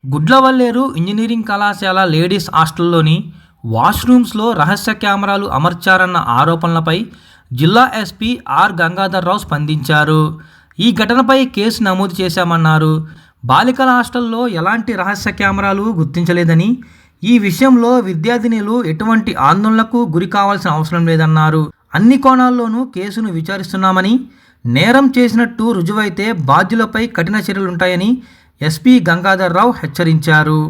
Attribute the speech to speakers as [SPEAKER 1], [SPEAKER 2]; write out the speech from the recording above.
[SPEAKER 1] Gudlavalleru engineering కళాశాల ladies హాస్టల్లోని వాష్రూమ్స్లో రహస్య కెమెరాలు అమర్చారన్న ఆరోపణలపై జిల్లా ఎస్పీ ఆర్ గంగాధర్రావు స్పందించారు. ఈ ఘటనపై కేసు నమోదు చేశామన్నారు. బాలికల హాస్టల్లో ఎలాంటి రహస్య కెమెరాలు గుర్తించలేదని, ఈ విషయంలో విద్యార్థినులు ఎటువంటి ఆందోళనకు గురి కావాల్సిన అవసరం లేదన్నారు. అన్ని కోణాల్లోనూ కేసును విచారిస్తున్నామని, నేరం చేసినట్టు రుజువైతే బాధ్యులపై కఠిన చర్యలుంటాయని ఎస్పీ గంగాధర్రావు హెచ్చరించారు.